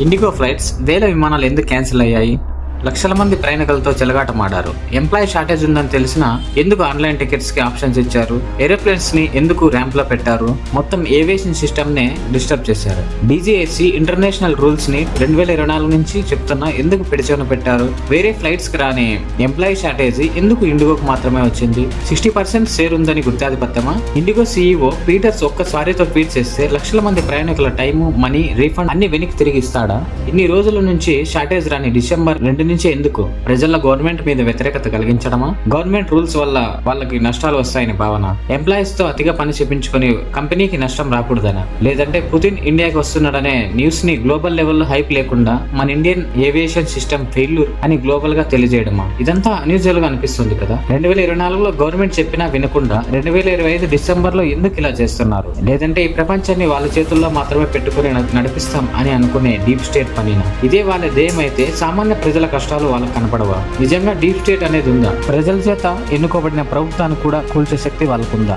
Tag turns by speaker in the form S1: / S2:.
S1: IndiGo flights వేల విమానాలు ఎందుకు క్యాన్సిల్ అయ్యాయి? లక్షల మంది ప్రయాణికులతో చెలగాటమాడారు. ఎంప్లాయీ షార్టేజ్ ఉందని తెలిసినా ఎందుకు ఆన్లైన్ టికెట్స్ కి ఆప్షన్స్ ఇచ్చారు? ఏరోప్లేన్స్ ని ఎందుకు ర్యాంప్ లో పెట్టారు? మొత్తం ఏవియేషన్ సిస్టమ్ నే డిస్టర్బ్ చేశారు. డీజీఏసీ ఇంటర్నేషనల్ రూల్స్ ని 2024 నుంచి చెప్తున్నా ఎందుకు పెడిచోన పెట్టారు? వేరే ఫ్లైట్స్ కి రాని ఎంప్లాయీ షార్టేజ్ ఎందుకు ఇండిగోకు మాత్రమే వచ్చింది? 60% షేర్ ఉందని గుర్తాధిపత్యమా? ఇండిగో సీఈఓ పీటర్స్ ఒక్కసారితో ట్వీట్ చేస్తే లక్షల మంది ప్రయాణికుల టైము, మనీ, రీఫండ్ అన్ని వెనక్కి తిరిగి ఇస్తాడా? ఇన్ని రోజుల నుంచి షార్టేజ్ రాని డిసెంబర్ 2 నుంచి ఎందుకు? ప్రజల గవర్నమెంట్ మీద వ్యతిరేకత కలిగించడమా? గవర్నమెంట్ రూల్స్ వల్ల వాళ్ళకి నష్టాలు వస్తాయని భావన? ఎంప్లాయీస్ తో అతిగా పని చేపించుకుని కంపెనీకి నష్టం రాకూడదనా? లేదంటే పుతిన్ ఇండియాకి వస్తున్నాడనే న్యూస్ ని గ్లోబల్ లెవెల్లో హైప్ లేకుండా మన ఇండియన్ ఏవియేషన్ సిస్టమ్ ఫెయిల్యూర్ అని గ్లోబల్ గా తెలియజేయడమా? ఇదంతా అన్యూజువల్ గా అనిపిస్తుంది కదా. 2024లో గవర్నమెంట్ చెప్పినా వినకుండా 2025 డిసెంబర్ లో ఎందుకు ఇలా చేస్తున్నారు? లేదంటే ఈ ప్రపంచాన్ని వాళ్ళ చేతుల్లో మాత్రమే పెట్టుకుని నడిపిస్తాం అని అనుకునే డీప్ స్టేట్ పనినా? ఇదే వాళ్ళ ధ్యేయం అయితే సామాన్య ప్రజల కష్టాలు వాళ్ళకు కనపడవా? నిజంగా డీప్ స్టేట్ అనేది ఉందా? ప్రజల చేత ఎన్నుకోబడిన ప్రభుత్వాన్ని కూడా కూల్చే శక్తి వాళ్ళకుందా?